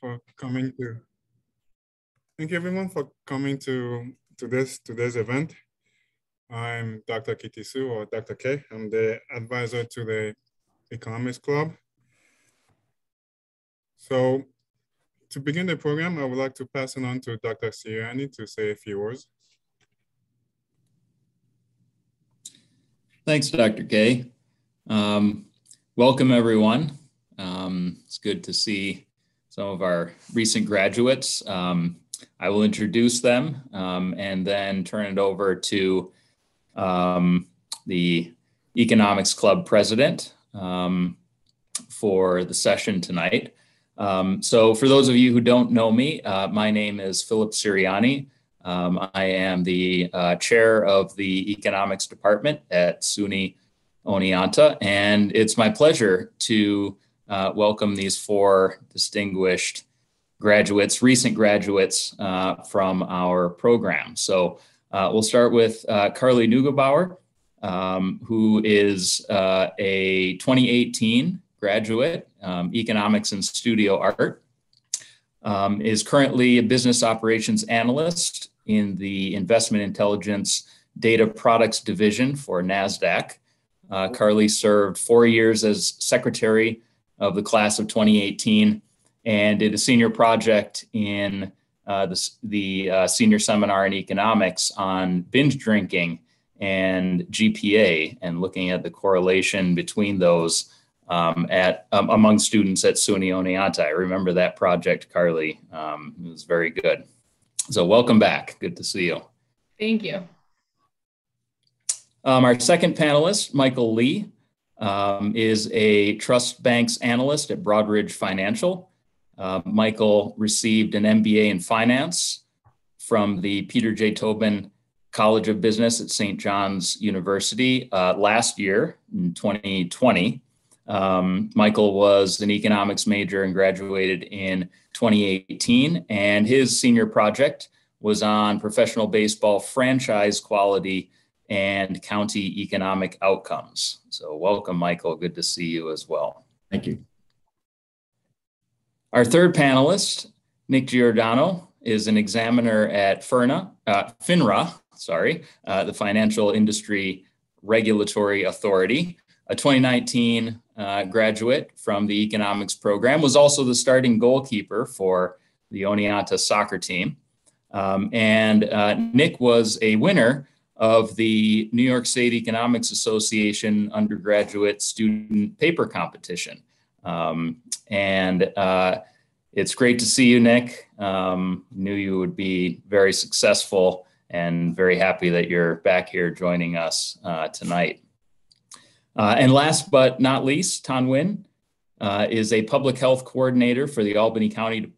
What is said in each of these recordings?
for coming to. Thank you everyone for coming to today's event. I'm Dr. Kitisu, or Dr. K. I'm the advisor to the Economics Club. So to begin the program, I would like to pass it on to Dr. Siriani to say a few words. Thanks, Dr. K. Welcome, everyone. It's good to see some of our recent graduates. I will introduce them and then turn it over to the Economics Club president for the session tonight. So for those of you who don't know me, my name is Philip Siriani. I am the chair of the economics department at SUNY Oneonta, and it's my pleasure to welcome these four distinguished graduates, recent graduates from our program. So we'll start with Carly Neugebauer, who is a 2018 graduate, economics and studio art, is currently a business operations analyst in the investment intelligence data products division for NASDAQ. Carly served 4 years as secretary of the class of 2018 and did a senior project in the senior seminar in economics on binge drinking and GPA, and looking at the correlation between those among students at SUNY Oneonta. I remember that project, Carly. It was very good. So welcome back. Good to see you. Thank you. Our second panelist, Michael Lee, is a trust banks analyst at Broadridge Financial. Michael received an MBA in finance from the Peter J. Tobin College of Business at St. John's University last year in 2020. Michael was an economics major and graduated in 2018, and his senior project was on professional baseball franchise quality and county economic outcomes. So welcome, Michael. Good to see you as well. Thank you. Our third panelist, Nick Giordano, is an examiner at FINRA, the Financial Industry Regulatory Authority. A 2019 graduate from the economics program, was also the starting goalkeeper for the Oneonta soccer team. Nick was a winner of the New York State Economics Association undergraduate student paper competition. It's great to see you, Nick. Knew you would be very successful and very happy that you're back here joining us tonight. And last but not least, Tan Nguyen is a public health coordinator for the Albany County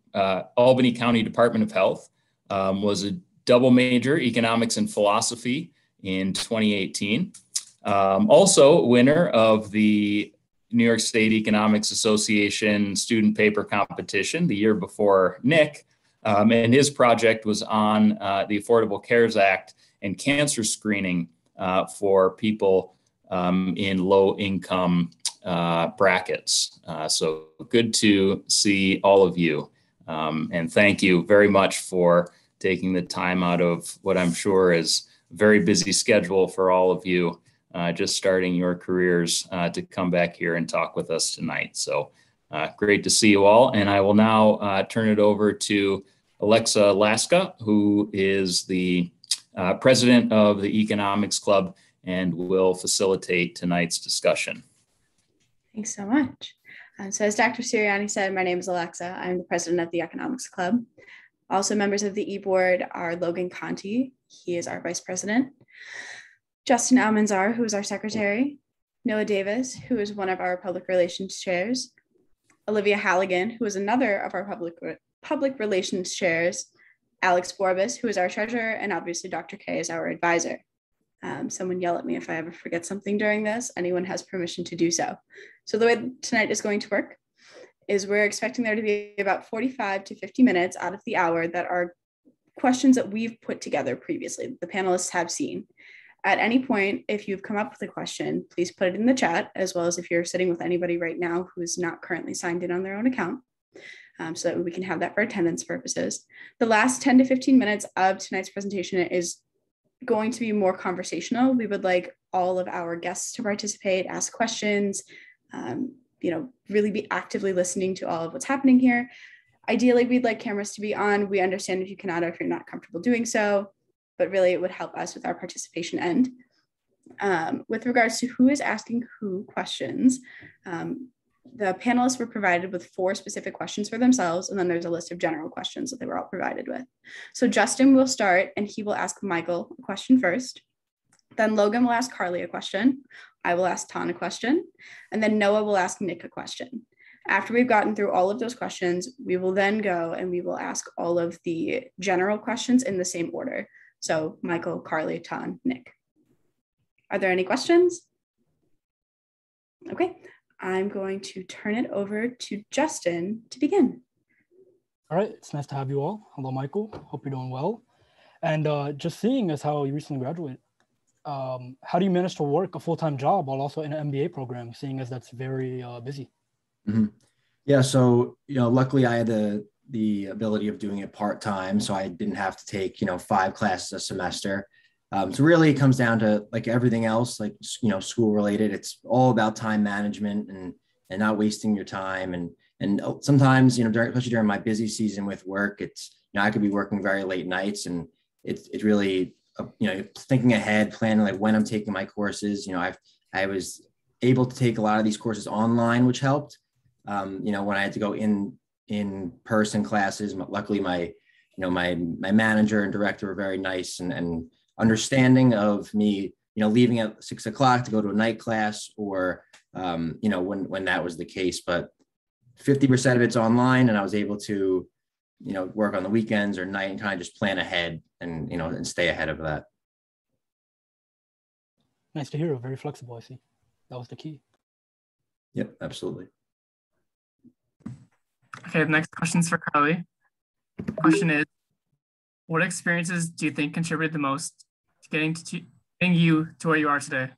Department of Health, was a double major, economics and philosophy, in 2018. Also winner of the New York State Economics Association student paper competition the year before Nick. And his project was on the Affordable Cares Act and cancer screening for people in low income brackets. So good to see all of you. And thank you very much for taking the time out of what I'm sure is a very busy schedule for all of you, just starting your careers to come back here and talk with us tonight. So great to see you all. And I will now turn it over to Alexa Laska, who is the president of the Economics Club and will facilitate tonight's discussion. Thanks so much. So as Dr. Siriani said, my name is Alexa. I'm the president of the Economics Club. Also members of the e-board are Logan Conti. He is our vice president. Justin Almanzar, who is our secretary. Noah Davis, who is one of our public relations chairs. Olivia Halligan, who is another of our public relations chairs. Alex Borbis, who is our treasurer, and obviously Dr. K is our advisor. Someone yell at me if I ever forget something during this. Anyone has permission to do so. So the way tonight is going to work is we're expecting there to be about 45 to 50 minutes out of the hour that are questions that we've put together previously, the panelists have seen. At any point, if you've come up with a question, please put it in the chat, as well as if you're sitting with anybody right now who is not currently signed in on their own account. so that we can have that for attendance purposes. The last 10 to 15 minutes of tonight's presentation is going to be more conversational. We would like all of our guests to participate, ask questions, really be actively listening to all of what's happening here. Ideally, we'd like cameras to be on. We understand if you cannot or if you're not comfortable doing so, but really it would help us with our participation end. With regards to who is asking who questions, the panelists were provided with 4 specific questions for themselves, and then there's a list of general questions that they were all provided with. So Justin will start, and he will ask Michael a question first. Then Logan will ask Carly a question. I will ask Ton a question, and then Noah will ask Nick a question. After we've gotten through all of those questions, we will then go and we will ask all of the general questions in the same order. So Michael, Carly, Ton, Nick. Are there any questions? Okay, I'm going to turn it over to Justin to begin. All right, it's nice to have you all. Hello, Michael. Hope you're doing well. And just seeing as how you recently graduated, how do you manage to work a full-time job while also in an MBA program, seeing as that's very busy? Mm-hmm. Yeah, so, luckily I had the ability of doing it part-time, so I didn't have to take, 5 classes a semester. So really it comes down to like everything else, like, school related. It's all about time management and not wasting your time. And sometimes, especially during my busy season with work, it's, I could be working very late nights, and it's really, thinking ahead, planning like when I'm taking my courses. I was able to take a lot of these courses online, which helped. When I had to go in person classes, luckily my manager and director were very nice and understanding of me, leaving at 6 o'clock to go to a night class, or, when that was the case. But 50% of it's online, and I was able to, work on the weekends or night and kind of just plan ahead and, and stay ahead of that. Nice to hear. Very flexible, I see. That was the key. Yep, absolutely. Okay, the next question is for Carly. The question is, what experiences do you think contributed the most to getting you to where you are today?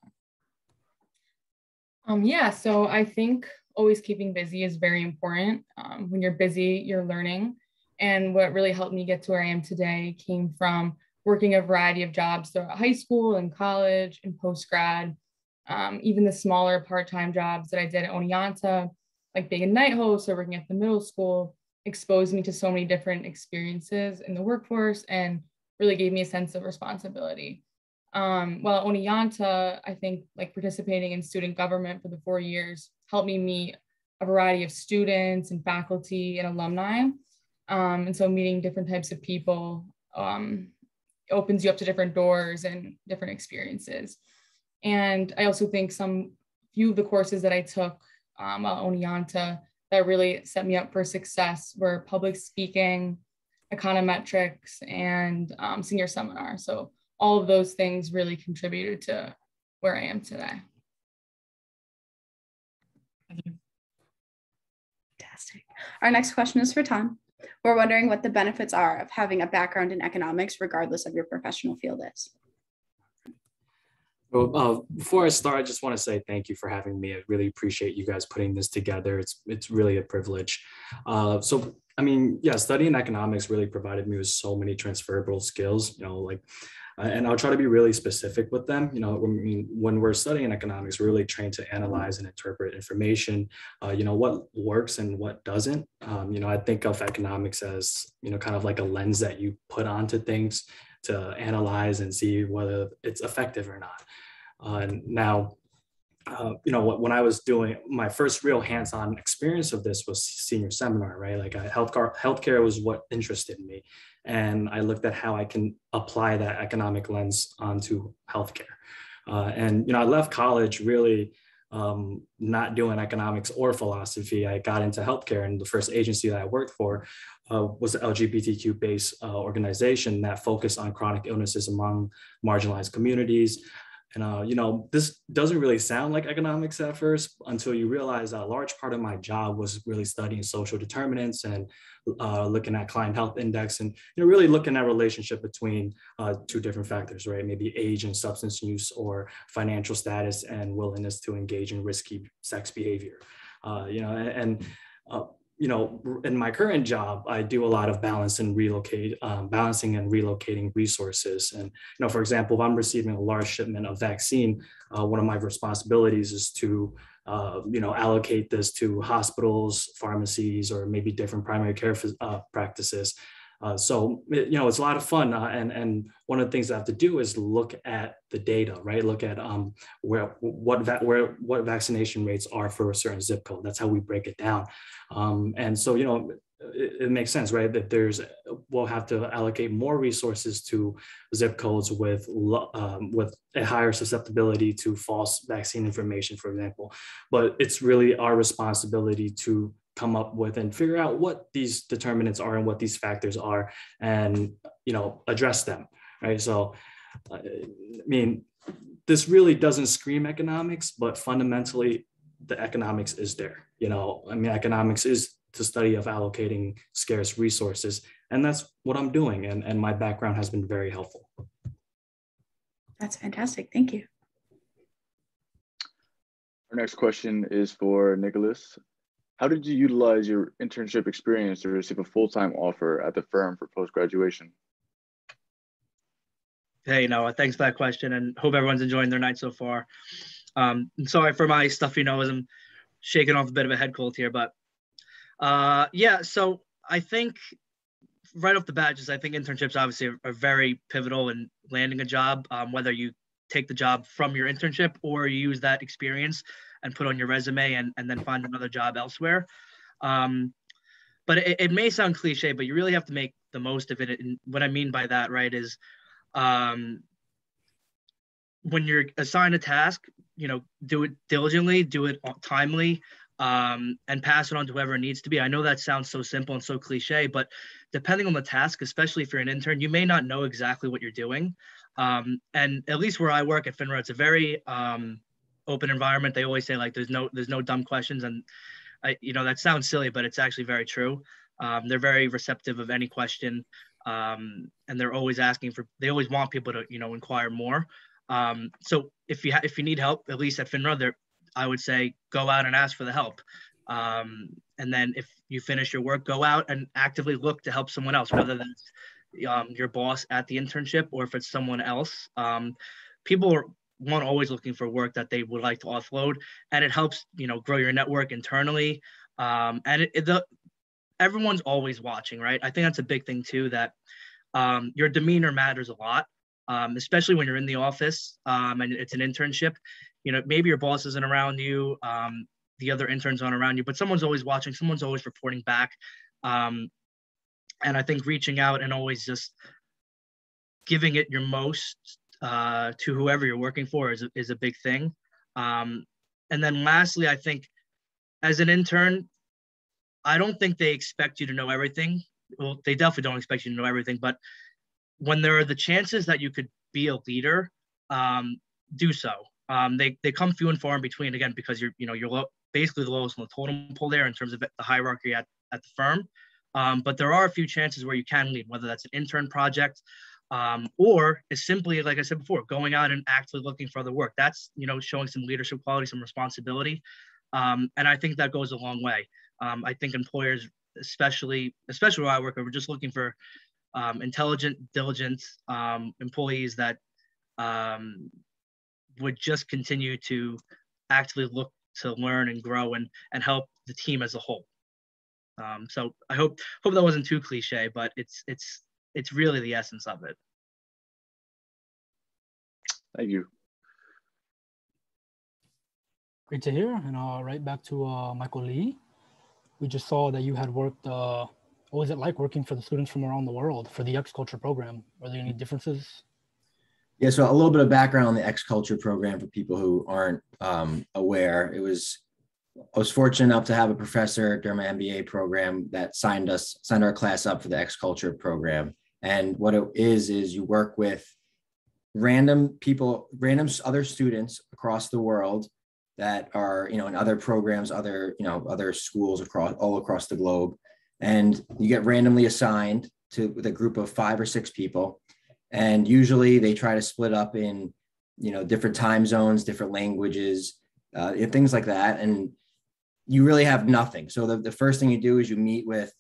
So I think always keeping busy is very important. When you're busy, you're learning. And what really helped me get to where I am today came from working a variety of jobs throughout high school and college and post-grad. Even the smaller part-time jobs that I did at Oneonta, like being a night host or working at the middle school, exposed me to so many different experiences in the workforce and really gave me a sense of responsibility. While at Oneonta, I think like participating in student government for the 4 years helped me meet a variety of students and faculty and alumni. And so meeting different types of people opens you up to different doors and different experiences. And I also think few of the courses that I took at Oneonta that really set me up for success were public speaking, econometrics, and senior seminar. So all of those things really contributed to where I am today. Thank you. Fantastic. Our next question is for Tom. We're wondering what the benefits are of having a background in economics, regardless of your professional field is. Well, before I start, I just want to say thank you for having me. I really appreciate you guys putting this together. It's really a privilege. Studying economics really provided me with so many transferable skills, and I'll try to be really specific with them. When we're studying economics, we're really trained to analyze and interpret information, what works and what doesn't. I think of economics as, kind of like a lens that you put onto things to analyze and see whether it's effective or not. When I was doing my first real hands-on experience of this was senior seminar, right? Like healthcare was what interested me. And I looked at how I can apply that economic lens onto healthcare. I left college really not doing economics or philosophy. I got into healthcare, and the first agency that I worked for was an LGBTQ-based organization that focused on chronic illnesses among marginalized communities. And, this doesn't really sound like economics at first until you realize that a large part of my job was really studying social determinants and looking at client health index and really looking at relationship between 2 different factors, right? Maybe age and substance use, or financial status and willingness to engage in risky sex behavior. in my current job, I do a lot of balancing and relocating resources. And, for example, if I'm receiving a large shipment of vaccine, one of my responsibilities is to, allocate this to hospitals, pharmacies, or maybe different primary care practices. So it's a lot of fun. And one of the things I have to do is look at the data, right? Look at what vaccination rates are for a certain zip code. That's how we break it down. And so, it makes sense, right? That we'll have to allocate more resources to zip codes with a higher susceptibility to false vaccine information, for example. But it's really our responsibility to come up with and figure out what these determinants are and what these factors are, and address them, right? So this really doesn't scream economics, but fundamentally the economics is there. Economics is the study of allocating scarce resources, and that's what I'm doing, and my background has been very helpful. That's fantastic. Thank you. Our next question is for Nicholas. How did you utilize your internship experience to receive a full-time offer at the firm for post-graduation? Hey, Noah, thanks for that question, and hope everyone's enjoying their night so far. Sorry for my stuffy nose. I'm shaking off a bit of a head cold here, but so I think right off the bat, I think internships obviously are very pivotal in landing a job, whether you take the job from your internship or you use that experience and put on your resume and then find another job elsewhere. But it may sound cliche, but you really have to make the most of it. And what I mean by that, right, is when you're assigned a task, do it diligently, do it timely, and pass it on to whoever it needs to be. I know that sounds so simple and so cliche, but depending on the task, especially if you're an intern, you may not know exactly what you're doing. And at least where I work at FINRA, it's a very open environment. They always say there's no dumb questions, and that sounds silly, but it's actually very true. They're very receptive of any question, and they're always they always want people to inquire more. So if you need help, at least at FINRA, I would say go out and ask for the help. And then if you finish your work, go out and actively look to help someone else, whether that's your boss at the internship or if it's someone else. People are always looking for work that they would like to offload, and it helps grow your network internally. And everyone's always watching, right? I think that's a big thing too, that your demeanor matters a lot, especially when you're in the office and it's an internship. Maybe your boss isn't around you, the other interns aren't around you, but someone's always watching, someone's always reporting back. And I think reaching out and always just giving it your most to whoever you're working for is a big thing. And then lastly, I think as an intern, I don't think they expect you to know everything. Well, they definitely don't expect you to know everything, but when there are the chances that you could be a leader, do so. They come few and far in between, again, because you're basically the lowest on the totem pole there in terms of the hierarchy at the firm. But there are a few chances where you can lead, whether that's an intern project or it's simply, like I said before, going out and actively looking for other work. That's, showing some leadership quality, some responsibility. And I think that goes a long way. I think employers, especially where I work, are just looking for intelligent, diligent employees that would just continue to actively look to learn and grow and help the team as a whole. So I hope that wasn't too cliche, but it's really the essence of it. Thank you. Great to hear. And right back to Michael Lee. We just saw that you had worked, what was it like working for the students from around the world for the X-Culture program? Were there any differences? Yeah, so a little bit of background on the X-Culture program for people who aren't aware. I was fortunate enough to have a professor during my MBA program that signed our class up for the X-Culture program. And what it is you work with random other students across the world that are, in other programs, other schools all across the globe. And you get randomly assigned with a group of 5 or 6 people. And usually they try to split up in, different time zones, different languages, things like that. And, you really have nothing. So the first thing you do is you meet with,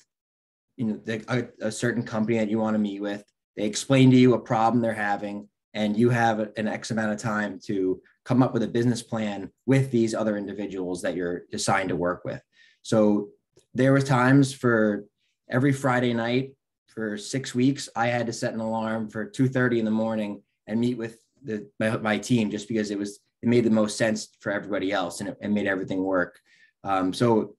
a certain company that you want to meet with. They explain to you a problem they're having, and you have an X amount of time to come up with a business plan with these other individuals that you're assigned to work with. So there were times for every Friday night for 6 weeks, I had to set an alarm for 2:30 in the morning and meet with my team, just because it made the most sense for everybody else, and it made everything work. So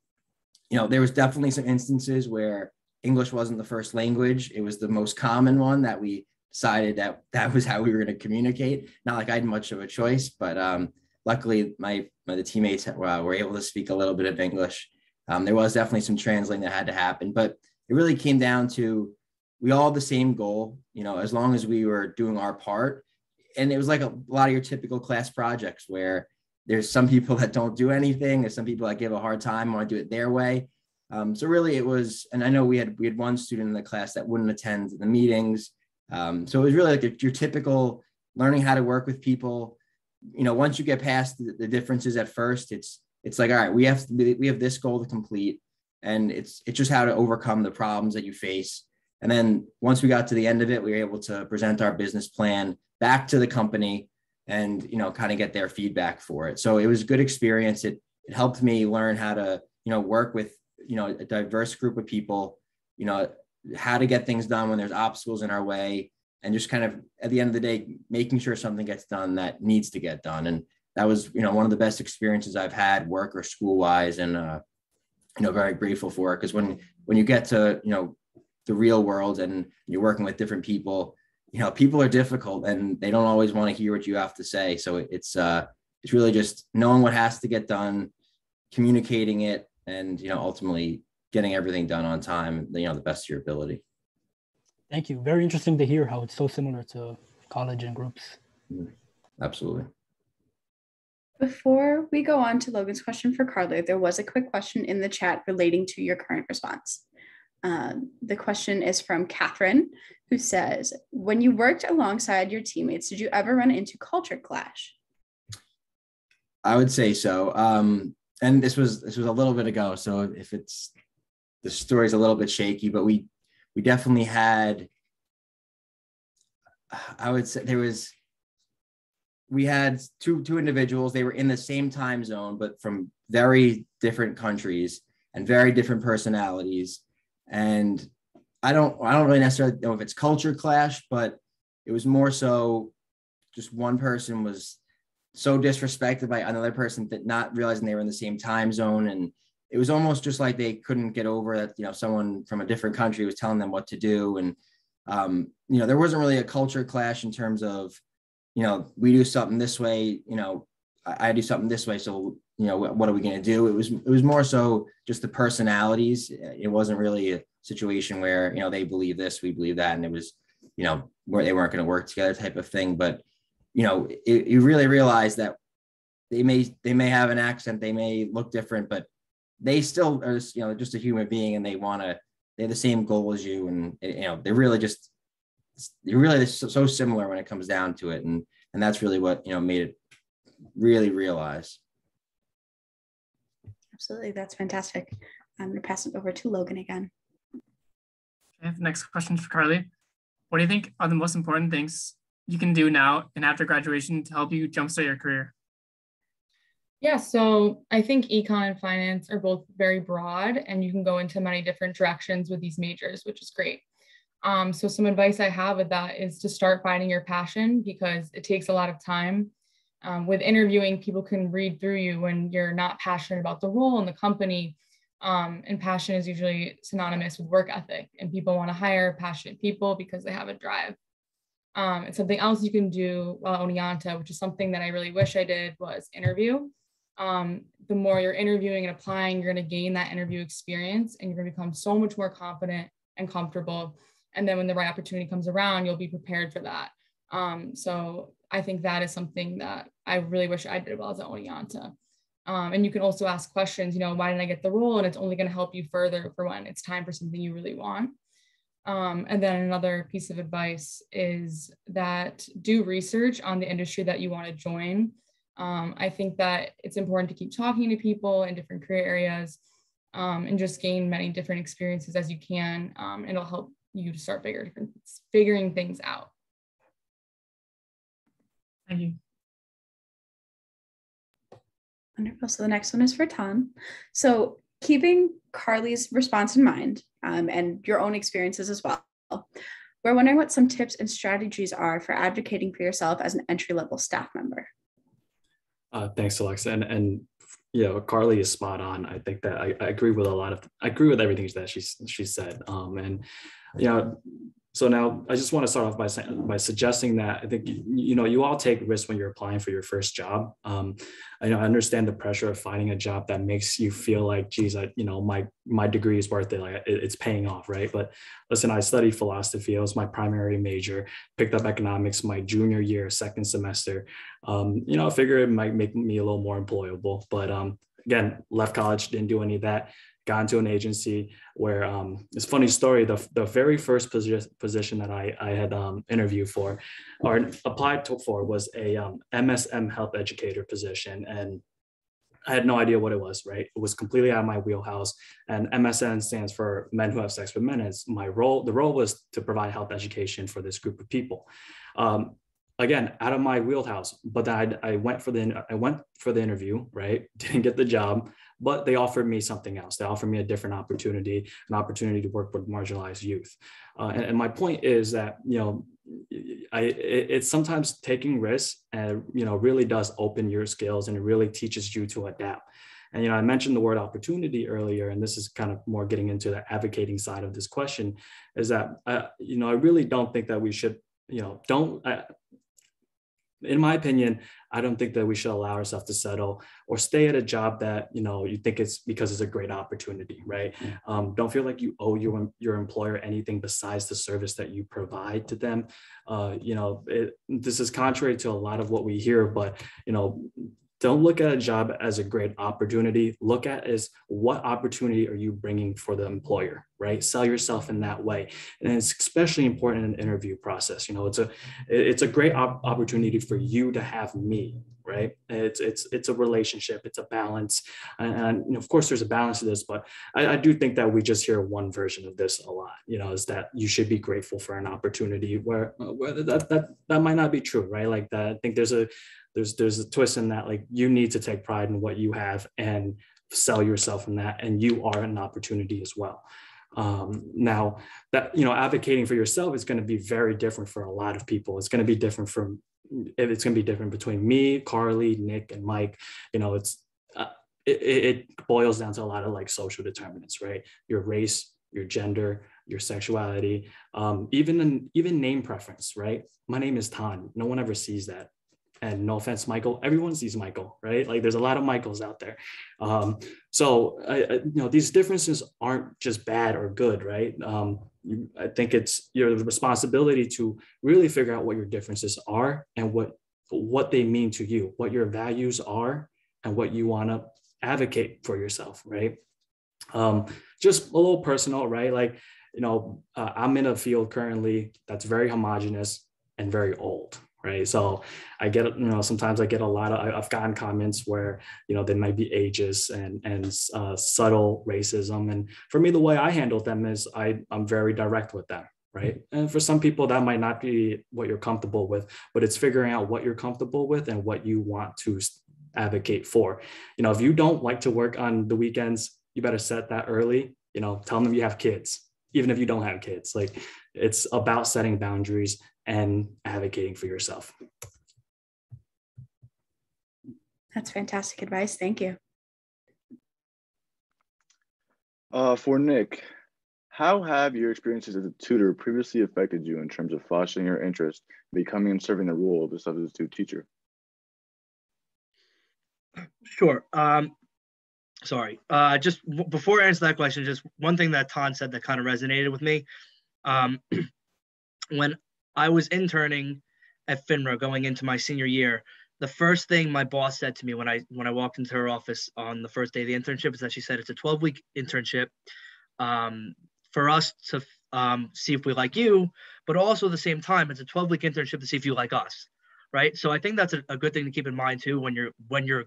there was definitely some instances where English wasn't the first language. It was the most common one that we decided that was how we were going to communicate. Not like I had much of a choice, but luckily the teammates were able to speak a little bit of English. There was definitely some translating that had to happen, but it really came down to, we all had the same goal, as long as we were doing our part. And it was like a lot of your typical class projects where there's some people that don't do anything. There's some people that give a hard time, want to do it their way. So really it was, and I know we had one student in the class that wouldn't attend the meetings. So it was really like your typical learning how to work with people. Once you get past the differences at first, it's like, all right, we have this goal to complete, and it's just how to overcome the problems that you face. And then once we got to the end of it, we were able to present our business plan back to the company and, kind of get their feedback for it. So it was a good experience. It helped me learn how to, work with, a diverse group of people, how to get things done when there's obstacles in our way, and just kind of at the end of the day, making sure something gets done that needs to get done. And that was, one of the best experiences I've had, work or school wise, and, very grateful for it. Because when you get to, the real world and you're working with different people, people are difficult and they don't always want to hear what you have to say. So it's really just knowing what has to get done, communicating it, and, ultimately getting everything done on time, the best of your ability. Thank you. Very interesting to hear how it's so similar to college and groups. Absolutely. Before we go on to Logan's question for Carly, there was a quick question in the chat relating to your current response. The question is from Catherine, who says, when you worked alongside your teammates, did you ever run into culture clash? I would say so. And this was a little bit ago, so if the story's a little bit shaky, but we definitely had, I would say we had two individuals. They were in the same time zone, but from very different countries and very different personalities. And I don't really necessarily know if it's culture clash, but it was more so just one person was so disrespected by another person that not realizing they were in the same time zone. And it was almost just like they couldn't get over that, someone from a different country was telling them what to do. And, there wasn't really a culture clash in terms of, we do something this way, I do something this way. So, what are we going to do? It was more so just the personalities. It wasn't really a situation where, they believe this, we believe that. And it was, where they weren't going to work together type of thing. But, you really realize that they may have an accent, they may look different, but they still are, just a human being, and they have the same goal as you. And, they're really so similar when it comes down to it. And that's really what, made it really realize. Absolutely. That's fantastic. I'm going to pass it over to Logan again. Okay, the next question for Carly. What do you think are the most important things you can do now and after graduation to help you jumpstart your career? Yeah, so I think econ and finance are both very broad, and you can go into many different directions with these majors, which is great. So some advice I have with that is to start finding your passion, because it takes a lot of time. With interviewing, people can read through you when you're not passionate about the role in the company. And passion is usually synonymous with work ethic, and people want to hire passionate people because they have a drive. And something else you can do while at Oneonta, which is something that I really wish I did, was interview. The more you're interviewing and applying, you're going to gain that interview experience, and you're going to become so much more confident and comfortable. And then when the right opportunity comes around, you'll be prepared for that. So I think that is something that I really wish I did while I was at Oneonta. And you can also ask questions, why didn't I get the role? And it's only going to help you further for when it's time for something you really want. And then another piece of advice is that do research on the industry that you want to join. I think that it's important to keep talking to people in different career areas and just gain many different experiences as you can. It'll help you to start figuring things out. Thank you. Wonderful. So the next one is for Tan. So keeping Carly's response in mind and your own experiences as well, we're wondering what some tips and strategies are for advocating for yourself as an entry-level staff member. Thanks, Alexa. And you know, Carly is spot on. I think that I agree with I agree with everything that she said. And you know, so now I just want to start off by suggesting that I think you all take risks when you're applying for your first job. I understand the pressure of finding a job that makes you feel like, geez, my degree is worth it, like it's paying off, right? But listen, I studied philosophy. It was my primary major. Picked up economics my junior year, second semester. I figure it might make me a little more employable, but again, left college, didn't do any of that. Got into an agency where it's a funny story. The very first position that I had interviewed for or applied for was a MSM health educator position. And I had no idea what it was, right? It was completely out of my wheelhouse. And MSN stands for Men Who Have Sex with Men. It's my role. The role was to provide health education for this group of people. Again, out of my wheelhouse, but I went for the interview, right? Didn't get the job, but they offered me something else. They offered me a different opportunity, an opportunity to work with marginalized youth. And my point is that, it's sometimes taking risks and, really does open your skills and it really teaches you to adapt. And, I mentioned the word opportunity earlier, and this is kind of more getting into the advocating side of this question, is that, I really don't think that we should, in my opinion, I don't think that we should allow ourselves to settle or stay at a job that, you think it's because it's a great opportunity, right? Don't feel like you owe your employer anything besides the service that you provide to them. This is contrary to a lot of what we hear, but, don't look at a job as a great opportunity. Look at as what opportunity are you bringing for the employer, right? Sell yourself in that way. And it's especially important in an interview process. It's a great opportunity for you to have me, right? It's a relationship, it's a balance. And of course there's a balance to this, but I do think that we just hear one version of this a lot, is that you should be grateful for an opportunity where that might not be true, right? Like that, I think there's a twist in that, like you need to take pride in what you have and sell yourself in that, and you are an opportunity as well. Now that, advocating for yourself is going to be very different for a lot of people. It's going to be different between me, Carly, Nick, and Mike. It boils down to a lot of like social determinants, right? Your race, your gender, your sexuality, even name preference, right? My name is Tan. No one ever sees that. And no offense, Michael, everyone sees Michael, right? Like there's a lot of Michaels out there. These differences aren't just bad or good, right? I think it's your responsibility to really figure out what your differences are and what they mean to you, what your values are and what you want to advocate for yourself, right? Just a little personal, right? Like, I'm in a field currently that's very homogenous and very old. Right. So I get, sometimes I get I've gotten comments where, there might be ageist and subtle racism. And for me, the way I handle them is I'm very direct with them. Right. And for some people, that might not be what you're comfortable with, but it's figuring out what you're comfortable with and what you want to advocate for. If you don't like to work on the weekends, you better set that early. Tell them you have kids, even if you don't have kids. Like it's about setting boundaries and advocating for yourself. That's fantastic advice. Thank you. For Nick, how have your experiences as a tutor previously affected you in terms of fostering your interest in becoming and serving the role of a substitute teacher? Sure. Just before I answer that question, just one thing that Tan said that kind of resonated with me. When I was interning at FINRA going into my senior year, the first thing my boss said to me when I walked into her office on the first day of the internship is that she said it's a 12-week internship for us to see if we like you, but also at the same time, it's a 12-week internship to see if you like us, right? So I think that's a good thing to keep in mind too when you're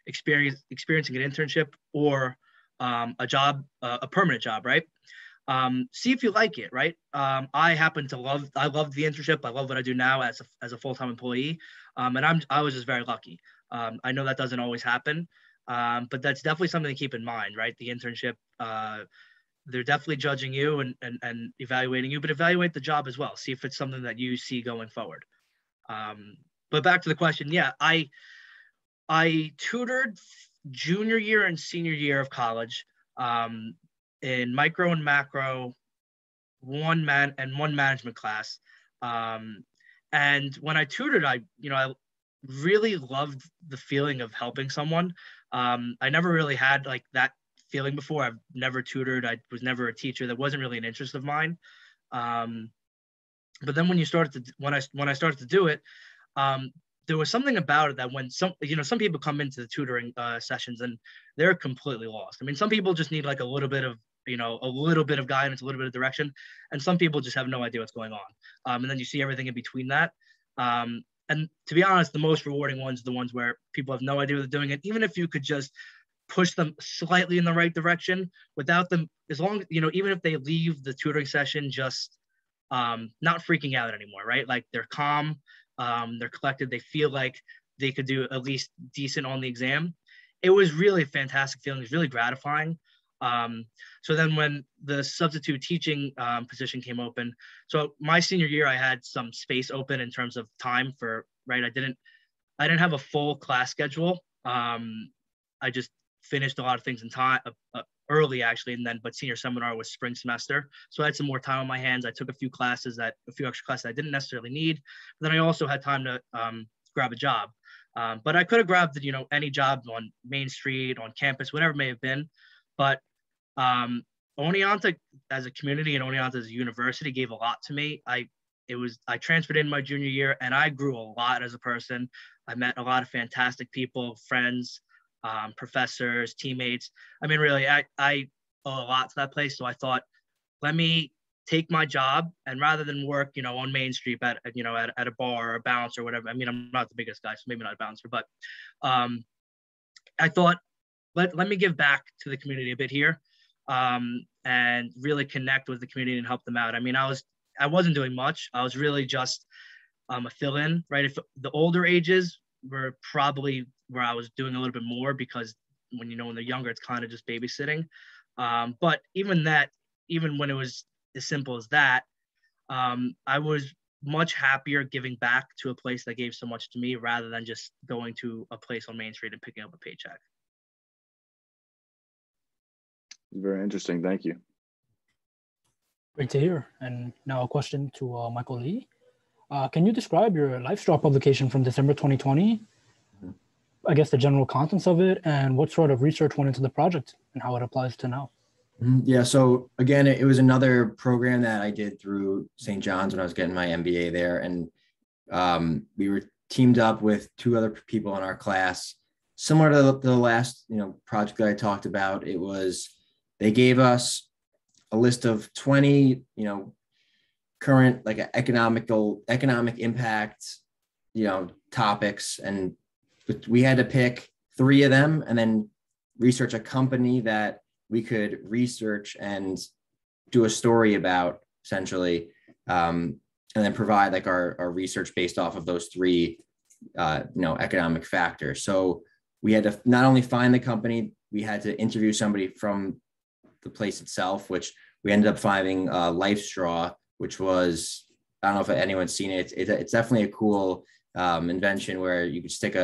experiencing an internship or a job, a permanent job, right? See if you like it, right? I love the internship. I love what I do now as a full-time employee, and I was just very lucky. I know that doesn't always happen, but that's definitely something to keep in mind, right? The internship, they're definitely judging you and evaluating you, but evaluate the job as well. See if it's something that you see going forward. But back to the question, yeah, I tutored junior year and senior year of college. In micro and macro, one management class. And when I tutored, I really loved the feeling of helping someone. I never really had like that feeling before. I've never tutored. I was never a teacher. That wasn't really an interest of mine. But then when I started to do it, there was something about it that when some people come into the tutoring sessions and they're completely lost. I mean, some people just need like a little bit of guidance, a little bit of direction, and some people just have no idea what's going on. And then you see everything in between that. And to be honest, the most rewarding ones are the ones where people have no idea what they're doing. And even if you could just push them slightly in the right direction without them, as long as, even if they leave the tutoring session just not freaking out anymore, right? Like they're calm, they're collected, they feel like they could do at least decent on the exam. It was really a fantastic feeling. It was really gratifying. So then when the substitute teaching position came open, so my senior year, I had some space open in terms of time right? I didn't have a full class schedule. I just finished a lot of things in time early actually. But senior seminar was spring semester. So I had some more time on my hands. I took a few extra classes I didn't necessarily need. But then I also had time to grab a job. But I could have grabbed, any job on Main Street, on campus, whatever it may have been. But Oneonta as a community and Oneonta as a university gave a lot to me. I transferred in my junior year and I grew a lot as a person. I met a lot of fantastic people, friends, professors, teammates. I mean, really, I owe a lot to that place. So I thought, let me take my job and rather than work, on Main Street at a bar or a bouncer or whatever. I mean, I'm not the biggest guy, so maybe not a bouncer, but I thought, let me give back to the community a bit here, and really connect with the community and help them out. I mean, I wasn't doing much. I was really just a fill-in, right? If the older ages were probably where I was doing a little bit more because when they're younger, it's kind of just babysitting. But even when it was as simple as that, I was much happier giving back to a place that gave so much to me rather than just going to a place on Main Street and picking up a paycheck. Very interesting. Thank you. Great to hear. And now a question to Michael Lee. Can you describe your LifeStraw publication from December 2020? I guess the general contents of it and what sort of research went into the project and how it applies to now. Yeah, so again, it was another program that I did through St. John's when I was getting my MBA there. And we were teamed up with two other people in our class. Similar to the last project that I talked about, they gave us a list of 20 current like economic impact topics, and we had to pick 3 of them and then research a company that we could research and do a story about essentially, and then provide like our research based off of those 3 economic factors. So we had to not only find the company, we had to interview somebody from the place itself, which we ended up finding LifeStraw, which was, I don't know if anyone's seen it. It's definitely a cool invention where you could stick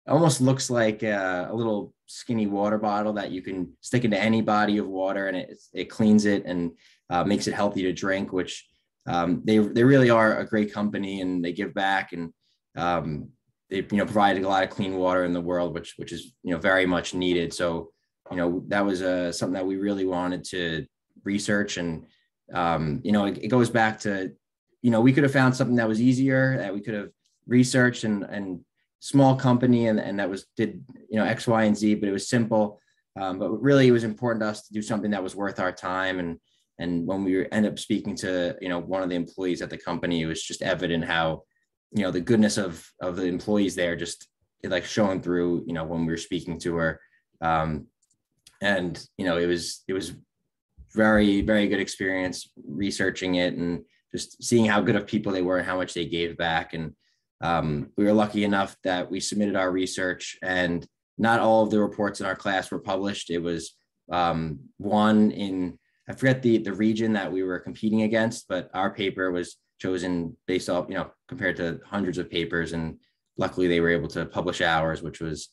almost looks like a little skinny water bottle that you can stick into any body of water, and it cleans it and makes it healthy to drink, which they really are a great company, and they give back, and they provided a lot of clean water in the world, which is very much needed. So that was something that we really wanted to research, and it goes back to we could have found something that was easier, that we could have researched and small company and that did X, Y, and Z, but it was simple. But really it was important to us to do something that was worth our time. And when we ended up speaking to, one of the employees at the company, it was just evident how the goodness of the employees there, just like showing through, when we were speaking to her. And, it was very, very good experience researching it and just seeing how good of people they were and how much they gave back. And we were lucky enough that we submitted our research, and not all of the reports in our class were published. It was one in, I forget the region that we were competing against, but our paper was chosen based off, compared to hundreds of papers. And luckily they were able to publish ours, which was,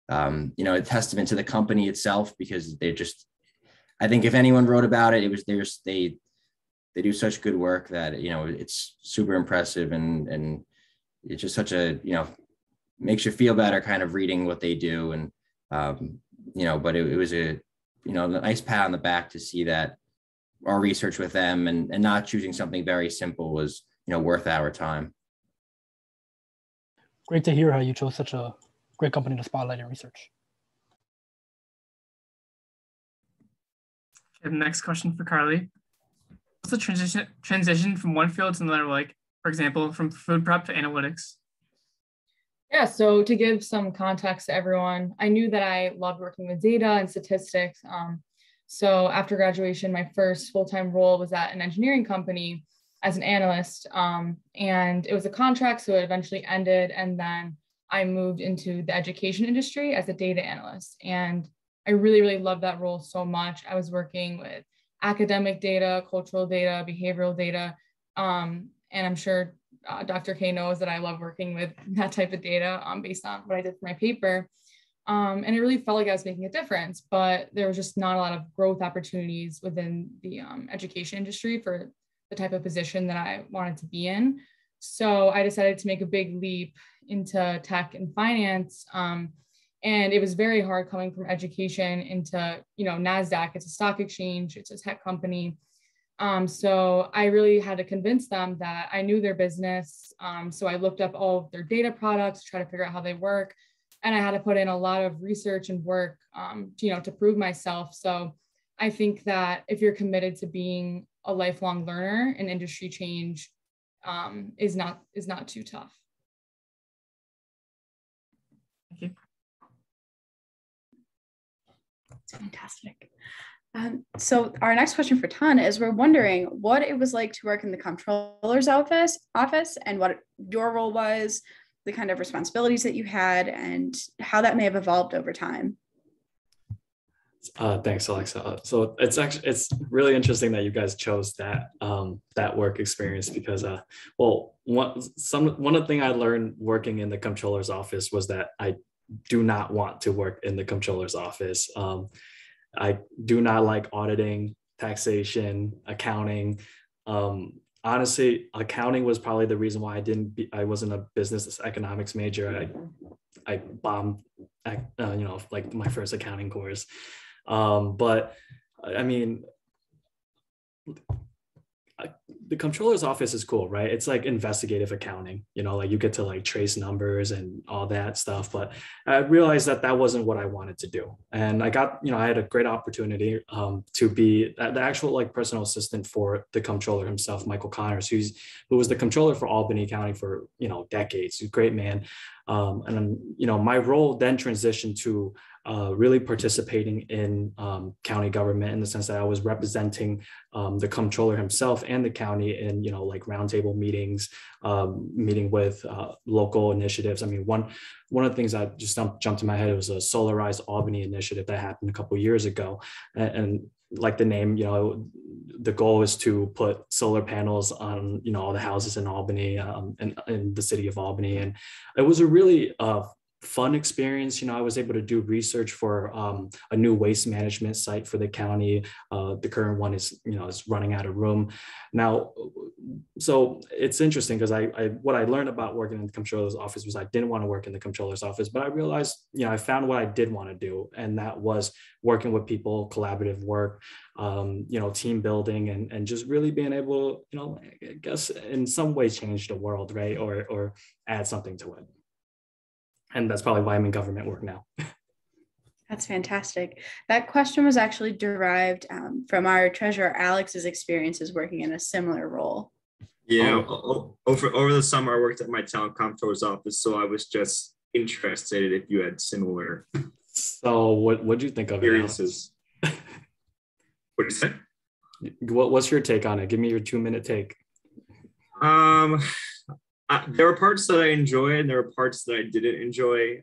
a testament to the company itself, because I think if anyone wrote about it, it was they do such good work that, it's super impressive, and it's just such a, makes you feel better kind of reading what they do. And, but it was a nice pat on the back to see that our research with them and not choosing something very simple was, worth our time. Great to hear how you chose such a great company to spotlight your research. Okay, the next question for Carly. What's the transition from one field to another like, for example, from food prep to analytics? Yeah, so to give some context to everyone, I knew that I loved working with data and statistics. So after graduation, my first full-time role was at an engineering company as an analyst. And it was a contract, so it eventually ended. And then I moved into the education industry as a data analyst. And I really, really loved that role so much. I was working with academic data, cultural data, behavioral data. And I'm sure Dr. K knows that I love working with that type of data based on what I did for my paper. And it really felt like I was making a difference, but there was just not a lot of growth opportunities within the education industry for the type of position that I wanted to be in. So I decided to make a big leap into tech and finance. And it was very hard coming from education into, NASDAQ. It's a stock exchange, it's a tech company. So I really had to convince them that I knew their business. So I looked up all of their data products, try to figure out how they work. And I had to put in a lot of research and work, to prove myself. So I think that if you're committed to being a lifelong learner, an industry change is not too tough. Thank you. That's fantastic. So our next question for Tana is, we're wondering what it was like to work in the Comptroller's office and what your role was, the kind of responsibilities that you had, and how that may have evolved over time. Thanks, Alexa. So it's really interesting that you guys chose that work experience, because one of the things I learned working in the Comptroller's office was that I do not want to work in the Comptroller's office. I do not like auditing, taxation, accounting. Honestly, accounting was probably the reason why I wasn't a business economics major. I bombed, like my first accounting course. But I mean, the Comptroller's office is cool, right? It's like investigative accounting, like you get to like trace numbers and all that stuff. But I realized that wasn't what I wanted to do. And I got, I had a great opportunity to be the actual like personal assistant for the Comptroller himself, Michael Connors, who was the Comptroller for Albany County for, decades. He's a great man. And my role then transitioned to really participating in county government, in the sense that I was representing the Comptroller himself and the county in, like roundtable meetings, meeting with local initiatives. I mean, one of the things that just jumped in my head was a Solarize Albany initiative that happened a couple of years ago. And like the name, the goal is to put solar panels on, all the houses in Albany and in the city of Albany. And it was a really fun experience. I was able to do research for a new waste management site for the county. The current one is running out of room now. So it's interesting because what I learned about working in the Comptroller's office was I didn't want to work in the Comptroller's office, but I realized, I found what I did want to do. And that was working with people, collaborative work, team building, and just really being able, I guess in some way change the world, right? Or add something to it. And that's probably why I'm in government work now. That's fantastic. That question was actually derived from our treasurer Alex's experiences working in a similar role. Yeah, Oh, over the summer, I worked at my town comptroller's office, so I was just interested if you had similar so what do you think of it, Alex? experiences. What do you say? What's your take on it? Give me your 2-minute take. There were parts that I enjoyed, and there were parts that I didn't enjoy.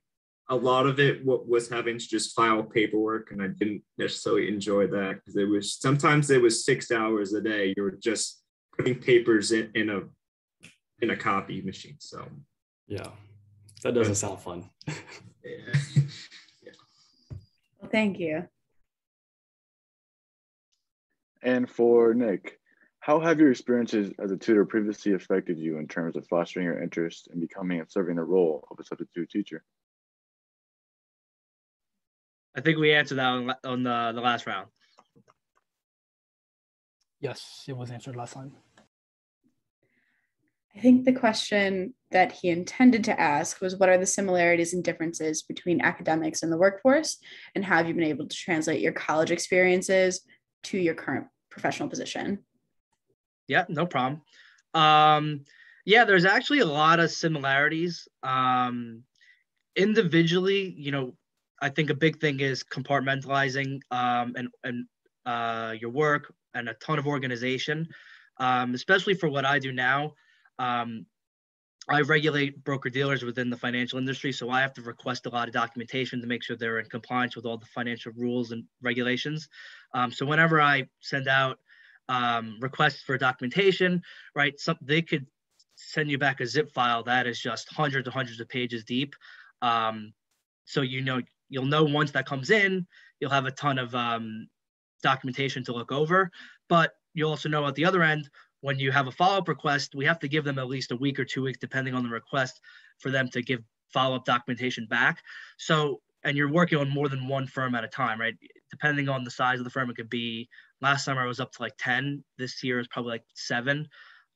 A lot of it was having to just file paperwork, and I didn't necessarily enjoy that because sometimes it was 6 hours a day. You were just putting papers in a copy machine. So yeah, that doesn't sound fun. Yeah. Well, thank you. And for Nick, how have your experiences as a tutor previously affected you in terms of fostering your interest in becoming and serving the role of a substitute teacher? I think we answered that on the last round. Yes, it was answered last time. I think the question that he intended to ask was, what are the similarities and differences between academics and the workforce? And how have you been able to translate your college experiences to your current professional position? Yeah, no problem. Yeah, there's actually a lot of similarities. Individually, I think a big thing is compartmentalizing and your work and a ton of organization, especially for what I do now. I regulate broker dealers within the financial industry, so I have to request a lot of documentation to make sure they're in compliance with all the financial rules and regulations. So whenever I send out requests for documentation, right, they could send you back a zip file that is just hundreds of pages deep. So you'll know once that comes in, you'll have a ton of documentation to look over, but you'll also know at the other end, when you have a follow-up request, we have to give them at least a week or 2 weeks, depending on the request, for them to give follow-up documentation back. So, and you're working on more than one firm at a time, right? Depending on the size of the firm, it could be, last summer I was up to like 10. This year is probably like 7.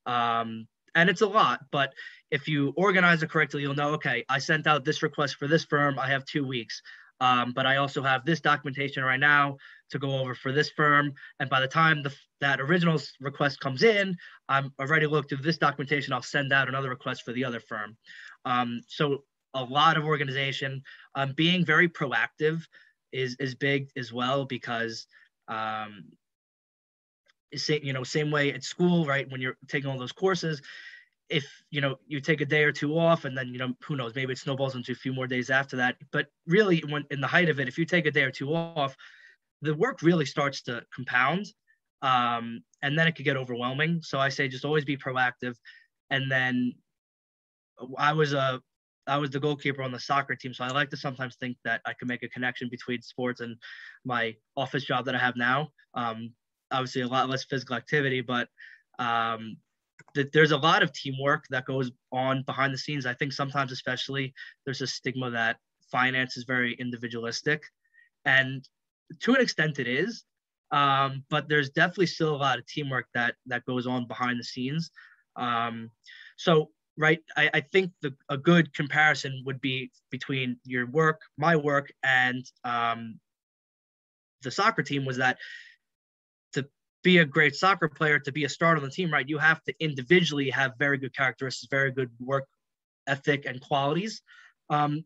And it's a lot, but if you organize it correctly, you'll know, okay, I sent out this request for this firm, I have 2 weeks. But I also have this documentation right now to go over for this firm. And by the time that original request comes in, I'm already looked through this documentation. I'll send out another request for the other firm. So a lot of organization. Being very proactive is big as well, because same way at school, right? When you're taking all those courses, if you take a day or 2 off, and then who knows, maybe it snowballs into a few more days after that. But really, when in the height of it, if you take a day or 2 off, the work really starts to compound, and then it could get overwhelming. So I say just always be proactive. And then I was the goalkeeper on the soccer team, so I like to sometimes think that I can make a connection between sports and my office job that I have now. Obviously a lot less physical activity, but there's a lot of teamwork that goes on behind the scenes. I think sometimes, especially, there's a stigma that finance is very individualistic, and to an extent it is, but there's definitely still a lot of teamwork that goes on behind the scenes. So right, I think a good comparison would be between your work, my work, and the soccer team was that to be a great soccer player, to be a starter on the team, right, you have to individually have very good characteristics, very good work ethic and qualities. But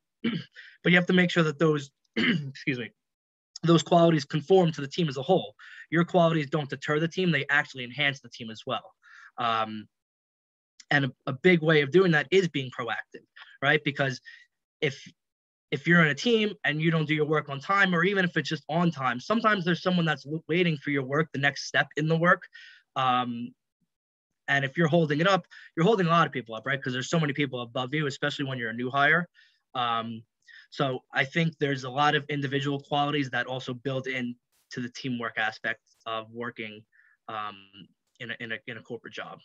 you have to make sure that those, excuse me, those qualities conform to the team as a whole. Your qualities don't deter the team, they actually enhance the team as well. And a big way of doing that is being proactive, right? Because if you're in a team and you don't do your work on time, or even if it's just on time, sometimes there's someone that's waiting for your work, the next step in the work. And if you're holding it up, you're holding a lot of people up, right? Because there's so many people above you, especially when you're a new hire. So I think there's a lot of individual qualities that also build in to the teamwork aspect of working in a corporate job.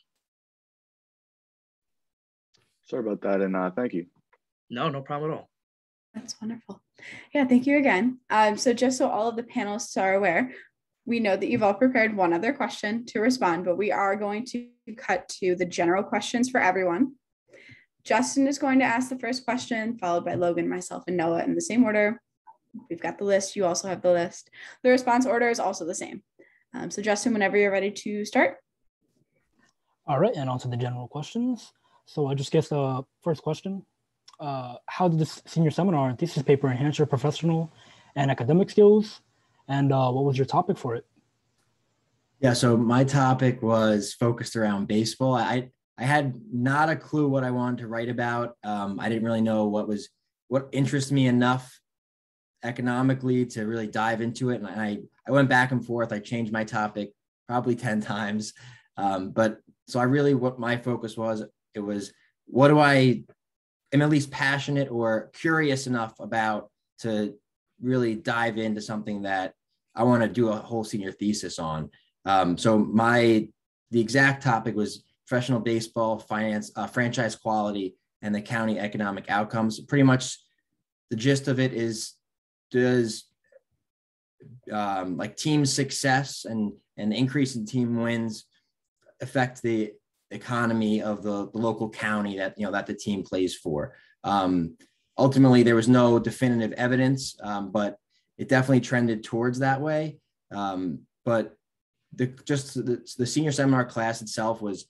Sorry about that, and thank you. No problem at all. That's wonderful. Yeah, thank you again. So just so all of the panelists are aware, we know that you've all prepared one other question to respond, but we are going to cut to the general questions for everyone. Justin is going to ask the first question, followed by Logan, myself, and Noah in the same order. We've got the list. You also have the list. The response order is also the same. So Justin, whenever you're ready to start. All right, and on to the general questions. So I just guess the first question, how did this senior seminar and thesis paper enhance your professional and academic skills? And what was your topic for it? Yeah, so my topic was focused around baseball. I had not a clue what I wanted to write about. I didn't really know what interests me enough economically to really dive into it. And I went back and forth. I changed my topic probably 10 times. But so what my focus was, it was, what do I am at least passionate or curious enough about to really dive into something that I want to do a whole senior thesis on. So the exact topic was professional baseball, finance, franchise quality, and the county economic outcomes. Pretty much the gist of it is, does like team success and increase in team wins affect the economy of the local county that the team plays for? Ultimately, there was no definitive evidence, but it definitely trended towards that way. But the senior seminar class itself was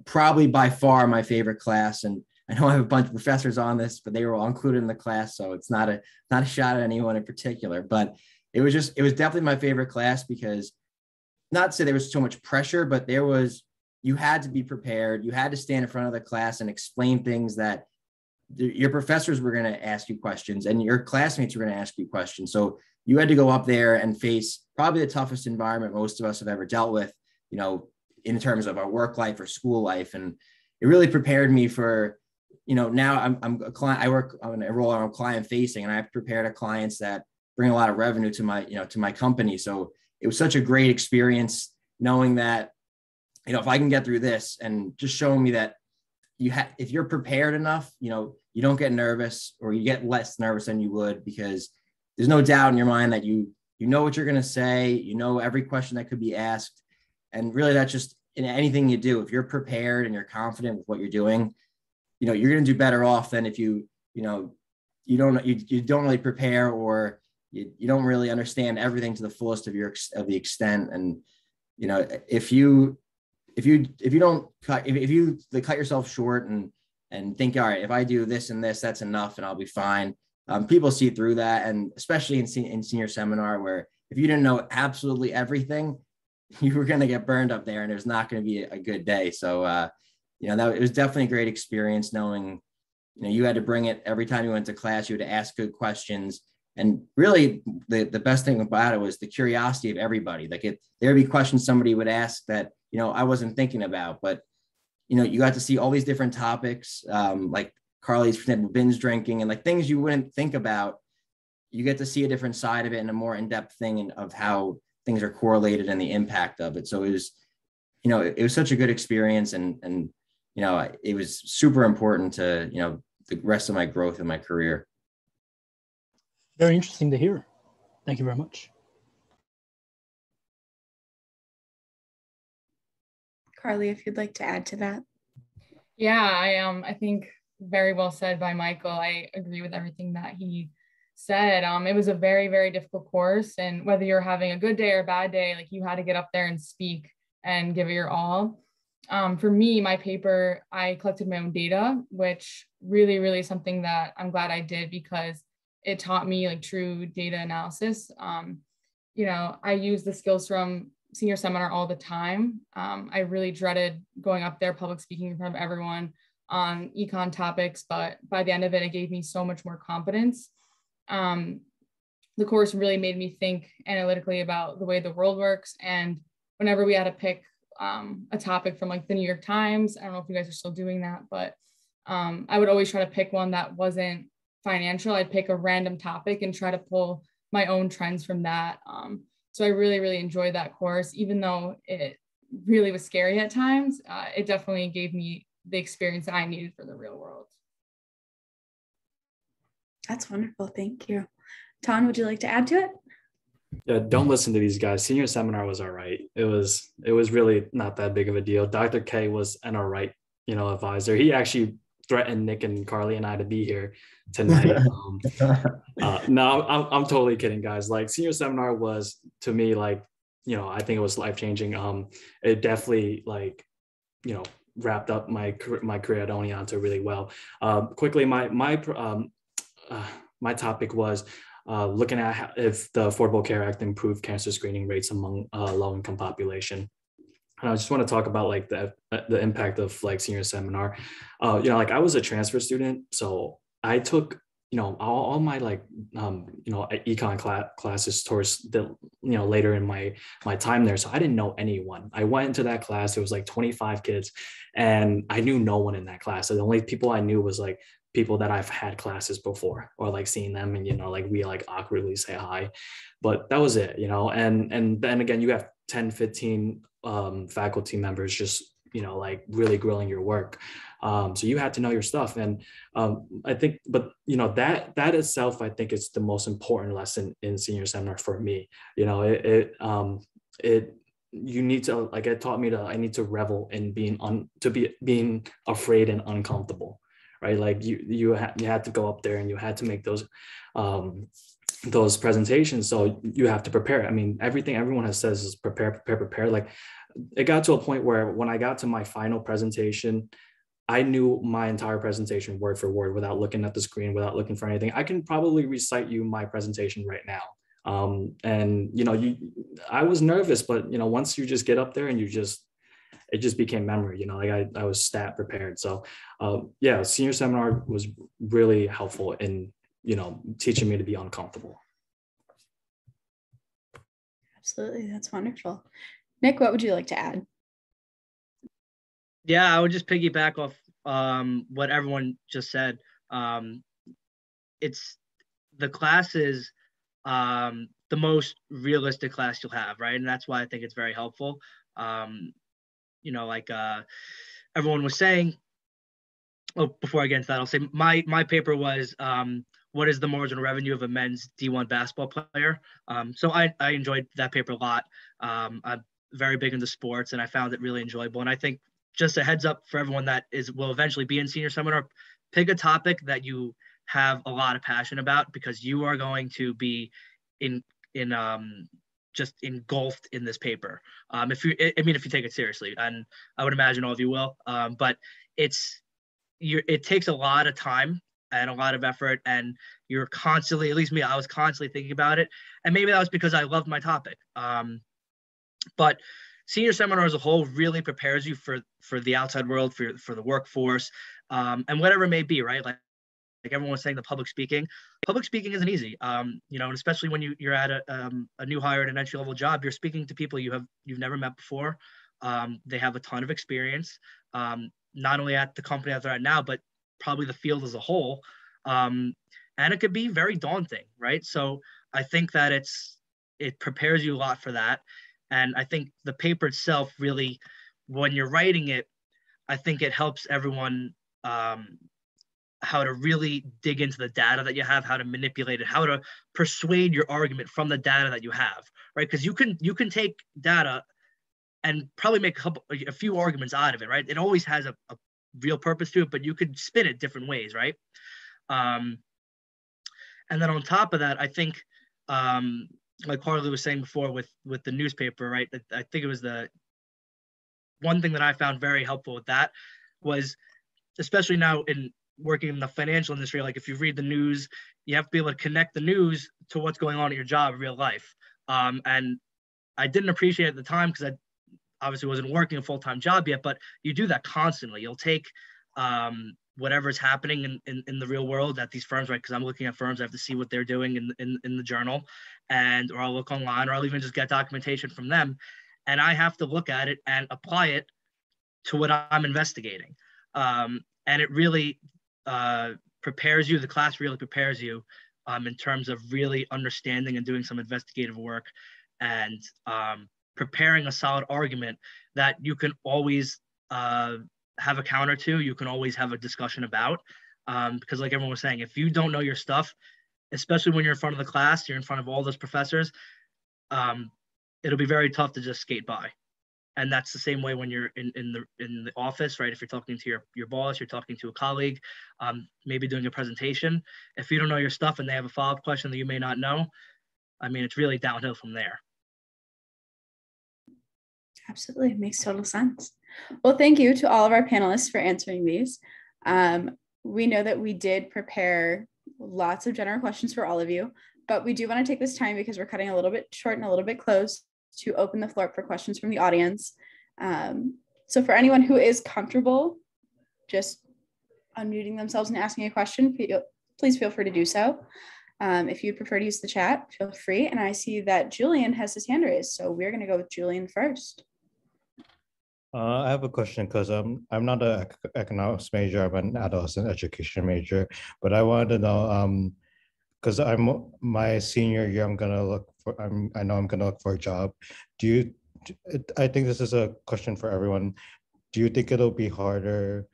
probably by far my favorite class. And I know I have a bunch of professors on this, but they were all included in the class, so it's not a shot at anyone in particular. But it was definitely my favorite class, because not to say there was so much pressure, but you had to be prepared. You had to stand in front of the class and explain things that your professors were going to ask you questions and your classmates were going to ask you questions. So you had to go up there and face probably the toughest environment most of us have ever dealt with, in terms of our work life or school life. And it really prepared me for, now I'm a client, I work on a role on client facing, and I've prepared clients that bring a lot of revenue to my company. So it was such a great experience knowing that, if I can get through this, and just showing me that if you're prepared enough, you don't get nervous, or you get less nervous than you would, because there's no doubt in your mind that you know what you're going to say, every question that could be asked. And really, that's just in anything you do. If you're prepared and you're confident with what you're doing, you're going to do better off than if you don't really prepare, or you don't really understand everything to the fullest of the extent. And, if you cut yourself short and think, all right, if I do this and this, that's enough and I'll be fine. People see through that. And especially in senior seminar, where if you didn't know absolutely everything, you were going to get burned up there, and there's not going to be a good day. So, it was definitely a great experience knowing, you had to bring it every time you went to class. You had to ask good questions. And really, the best thing about it was the curiosity of everybody. Like there would be questions somebody would ask that, I wasn't thinking about, but, you got to see all these different topics, like Carly's, for example, binge drinking, and like things you wouldn't think about. You get to see a different side of it and a more in-depth thing of how things are correlated and the impact of it. So it was, it was such a good experience, and it was super important to, the rest of my growth in my career. Very interesting to hear. Thank you very much. Carly, if you'd like to add to that. Yeah, I think very well said by Michael. I agree with everything that he said. It was a very, very difficult course, and whether you're having a good day or a bad day, like, you had to get up there and speak and give it your all. For me, my paper, I collected my own data, which really, really is something that I'm glad I did, because it taught me like true data analysis. I use the skills from senior seminar all the time. I really dreaded going up there, public speaking in front of everyone on econ topics, but by the end of it, it gave me so much more confidence. The course really made me think analytically about the way the world works. And whenever we had to pick a topic from like the New York Times, I don't know if you guys are still doing that, but I would always try to pick one that wasn't financial. I'd pick a random topic and try to pull my own trends from that. So I really, really enjoyed that course, even though it really was scary at times. It definitely gave me the experience that I needed for the real world. That's wonderful. Thank you. Ton, would you like to add to it? Yeah, don't listen to these guys. Senior seminar was all right. It was really not that big of a deal. Dr. K was an all right, advisor. He actually threatened Nick and Carly and I to be here tonight. No, I'm totally kidding, guys. Like, senior seminar was, to me, like, I think it was life-changing. It definitely, like, wrapped up my career at Oneonta really well. Quickly, my topic was looking at if the Affordable Care Act improved cancer screening rates among low-income population. And I just want to talk about like the impact of like senior seminar. Like I was a transfer student, so I took all my like econ classes towards the later in my time there. So I didn't know anyone. I went into that class. It was like 25 kids, and I knew no one in that class. So the only people I knew was like people that I've had classes before or like seen them, and like we like awkwardly say hi, but that was it. And then again, you have 10, 15 faculty members just like really grilling your work. So you had to know your stuff. And I think, but that itself, I think is the most important lesson in senior seminar for me. You need to, like, it taught me I need to revel in being afraid and uncomfortable, right? Like you had to go up there and you had to make those presentations. So you have to prepare. I mean, everything everyone has says is prepare. Like it got to a point where when I got to my final presentation, I knew my entire presentation word for word without looking at the screen, without looking for anything. I can probably recite you my presentation right now. I was nervous, but once you just get up there and it just became memory. Like I was stat prepared. So senior seminar was really helpful in teaching me to be uncomfortable. Absolutely, that's wonderful. Nick, what would you like to add? Yeah, I would just piggyback off what everyone just said. It's the class is the most realistic class you'll have, right? And that's why I think it's very helpful. Like everyone was saying. Oh, before I get into that, I'll say my paper was what is the marginal revenue of a men's D1 basketball player? So I enjoyed that paper a lot. I'm very big into sports, and I found it really enjoyable. And I think just a heads up for everyone that will eventually be in senior seminar, pick a topic that you have a lot of passion about, because you are going to be just engulfed in this paper. If you take it seriously, and I would imagine all of you will, but it takes a lot of time and a lot of effort, and you're constantly, at least me, I was constantly thinking about it. And maybe that was because I loved my topic. But senior seminar as a whole really prepares you for the outside world, for the workforce, and whatever it may be, right? Like everyone was saying, the public speaking isn't easy. And especially when you're at a new hire at an entry level job, you're speaking to people you've never met before. They have a ton of experience, not only at the company that they're at now, but probably the field as a whole. And it could be very daunting, right? So I think that it prepares you a lot for that. And I think the paper itself really, when you're writing it, I think it helps everyone how to really dig into the data that you have, how to manipulate it, how to persuade your argument from the data that you have, right? Because you can take data and probably make a few arguments out of it, right? It always has a real purpose to it, but you could spin it different ways, right? And then on top of that, I think, like Carly was saying before with the newspaper, right? I think it was the one thing that I found very helpful with that was, especially now in working in the financial industry, like if you read the news, you have to be able to connect the news to what's going on in your job in real life. And I didn't appreciate it at the time because I obviously wasn't working a full-time job yet, but you do that constantly. You'll take whatever's happening in the real world at these firms, right? Because I'm looking at firms, I have to see what they're doing in the journal, or I'll look online, or I'll even just get documentation from them. And I have to look at it and apply it to what I'm investigating. And it really prepares you, the class really prepares you in terms of really understanding and doing some investigative work and preparing a solid argument that you can always have a counter to, you can always have a discussion about. Because like everyone was saying, if you don't know your stuff, especially when you're in front of the class, you're in front of all those professors, it'll be very tough to just skate by. And that's the same way when you're in the office, right? If you're talking to your boss, you're talking to a colleague, maybe doing a presentation. If you don't know your stuff and they have a follow-up question that you may not know, I mean, it's really downhill from there. Absolutely, makes total sense. Well, thank you to all of our panelists for answering these. We know that we did prepare lots of general questions for all of you, but we do want to take this time because we're cutting a little bit short and a little bit close to open the floor up for questions from the audience. So for anyone who is comfortable just unmuting themselves and asking a question, please feel free to do so. If you'd prefer to use the chat, feel free. And I see that Julian has his hand raised, so we're going to go with Julian first. I have a question because I'm not an economics major, I'm an adolescent education major, but I wanted to know, because I'm my senior year, I know I'm gonna look for a job. I think this is a question for everyone. Do you think it'll be harder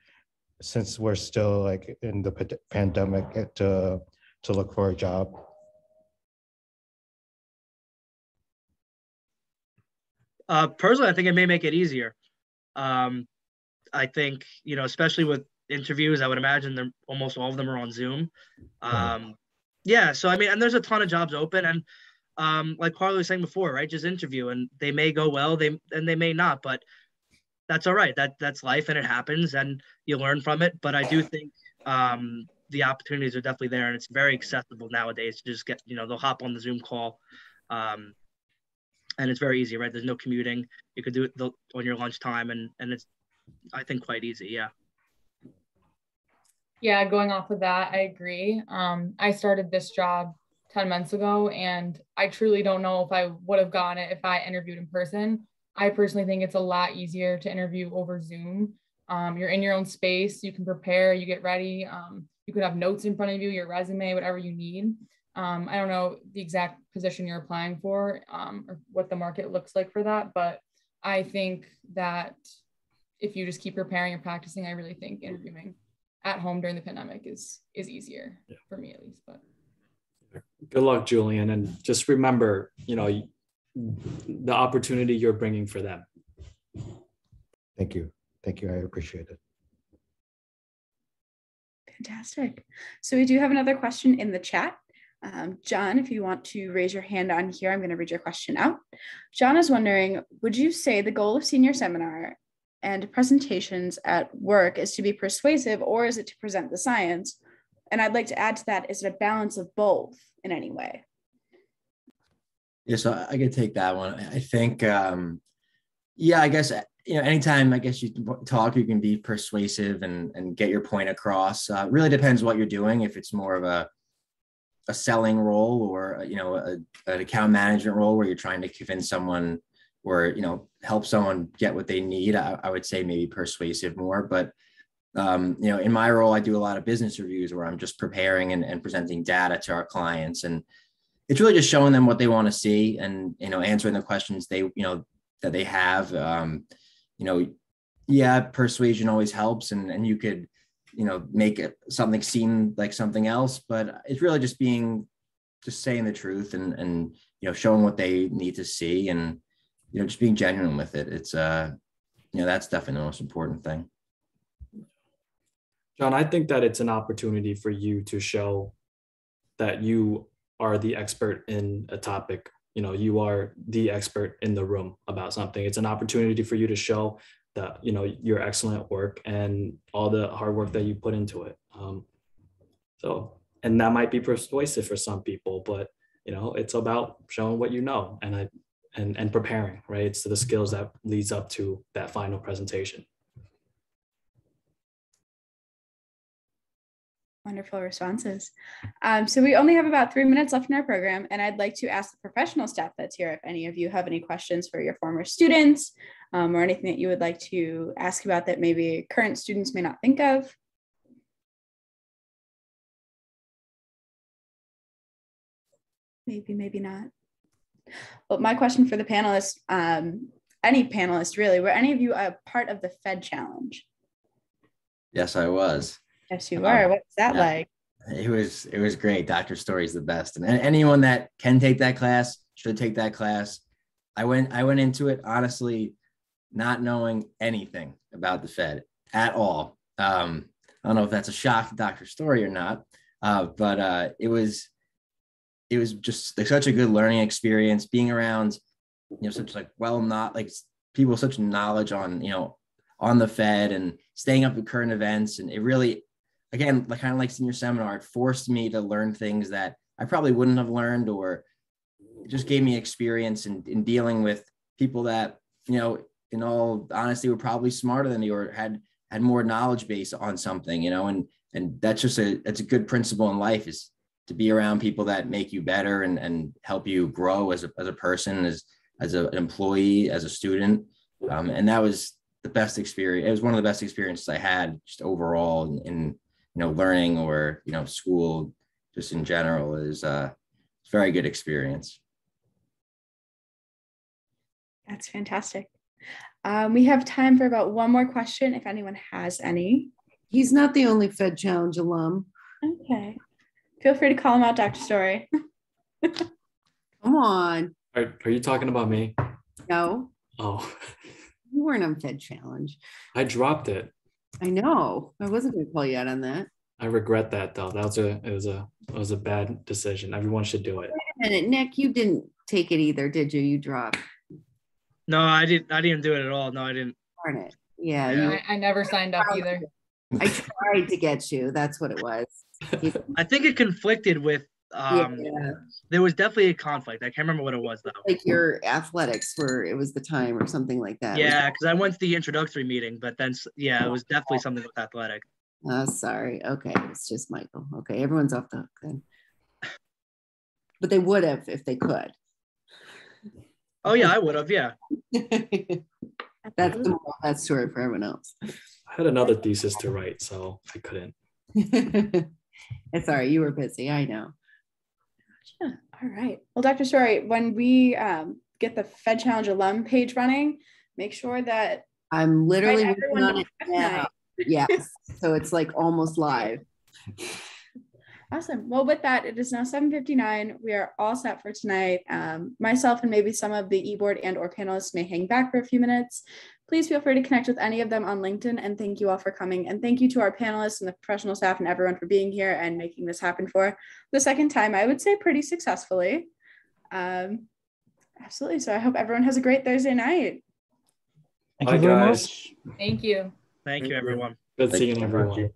since we're still like in the pandemic to look for a job? Personally, I think it may make it easier. I think, especially with interviews, I would imagine almost all of them are on Zoom. Yeah, so I mean, and there's a ton of jobs open, and like Carly was saying before, right? Just interview, and they may go well, they may not, but that's all right. That's life, and it happens, and you learn from it. But I do think the opportunities are definitely there, and it's very accessible nowadays to just get, they'll hop on the Zoom call. And it's very easy, right? There's no commuting. You could do it on your lunchtime, and it's, I think, quite easy. Yeah. Yeah, going off of that, I agree. I started this job 10 months ago, and I truly don't know if I would have gotten it if I interviewed in person. I personally think it's a lot easier to interview over Zoom. You're in your own space. You can prepare, you get ready. You could have notes in front of you, your resume, whatever you need. I don't know the exact position you're applying for or what the market looks like for that, but I think that if you just keep preparing and practicing, I really think interviewing at home during the pandemic is easier for me at least. But good luck, Julian, and just remember, the opportunity you're bringing for them. Thank you. I appreciate it. Fantastic. So we do have another question in the chat. John, if you want to raise your hand on here, I'm going to read your question out. John is wondering, would you say the goal of senior seminar and presentations at work is to be persuasive, or is it to present the science? And I'd like to add to that, is it a balance of both in any way? Yeah, so I could take that one. I think, I guess, anytime I guess you talk, you can be persuasive and get your point across. Really depends what you're doing. If it's more of a selling role or, an account management role where you're trying to convince someone or, help someone get what they need, I would say maybe persuasive more. But, in my role, I do a lot of business reviews where I'm just preparing and presenting data to our clients. And it's really just showing them what they want to see and, answering the questions that they have. Persuasion always helps and you could, make something seem like something else, but it's really just saying the truth and showing what they need to see and, just being genuine with it. It's, that's definitely the most important thing. John, I think that it's an opportunity for you to show that you are the expert in a topic. You are the expert in the room about something. It's an opportunity for you to show that, your excellent work and all the hard work that you put into it. And that might be persuasive for some people, but, it's about showing what you know and preparing, right? It's the skills that leads up to that final presentation. Wonderful responses. So we only have about 3 minutes left in our program, and I'd like to ask the professional staff that's here if any of you have any questions for your former students or anything that you would like to ask about that maybe current students may not think of. Maybe not. Well, my question for the panelists, any panelist really, were any of you a part of the Fed Challenge? Yes, I was. Yes, you were. What's that like? It was great. Dr. Story is the best. And anyone that can take that class should take that class. I went into it, honestly, not knowing anything about the Fed at all. I don't know if that's a shock to Dr. Story or not, but it was just such a good learning experience being around, such like people with such knowledge on, on the Fed and staying up with current events. And it really, again, like kind of like senior seminar, it forced me to learn things that I probably wouldn't have learned, or it just gave me experience in dealing with people that, you know, in all honesty, were probably smarter than me or had more knowledge base on something, you know, and that's just it's a good principle in life, is to be around people that make you better and help you grow as a person, as an employee, as a student. And that was the best experience. It was one of the best experiences I had just overall in you know, learning, or, you know, school just in general. Is a very good experience. That's fantastic. We have time for about one more question if anyone has any. He's not the only Fed Challenge alum. Okay. Feel free to call him out, Dr. Story. Come on. Are you talking about me? No. Oh. You weren't on Fed Challenge. I dropped it. I know. I wasn't going to call you out on that. I regret that though. It was a bad decision. Everyone should do it. Wait a minute, Nick, you didn't take it either, did you? You dropped. No, I didn't do it at all. No, I didn't. Darn it. Yeah. I never signed up either. I tried to get you. That's what it was. I think it conflicted with there was definitely a conflict. I can't remember what it was though. Like your athletics, where it was the time or something like that. Yeah, because I went to the introductory meeting, but then it was definitely something with athletic. Sorry. Okay, it's just Michael. Okay, everyone's off the hook then. But they would have if they could. Oh yeah, I would have. Yeah. That's the moral of that story for everyone else. I had another thesis to write, so I couldn't. It's all right. You were busy. I know. Gotcha. All right. Well, Dr. Story, when we get the Fed Challenge alum page running, make sure that I'm literally working on it now. Yes. So it's like almost live. Awesome. Well, with that, it is now 7:59. We are all set for tonight. Myself and maybe some of the e-board and or panelists may hang back for a few minutes. Please feel free to connect with any of them on LinkedIn, and thank you all for coming. And thank you to our panelists and the professional staff and everyone for being here and making this happen for the second time, I would say pretty successfully. Absolutely. So I hope everyone has a great Thursday night. Thank you very much. Thank you. Thank you, everyone. Good seeing everyone.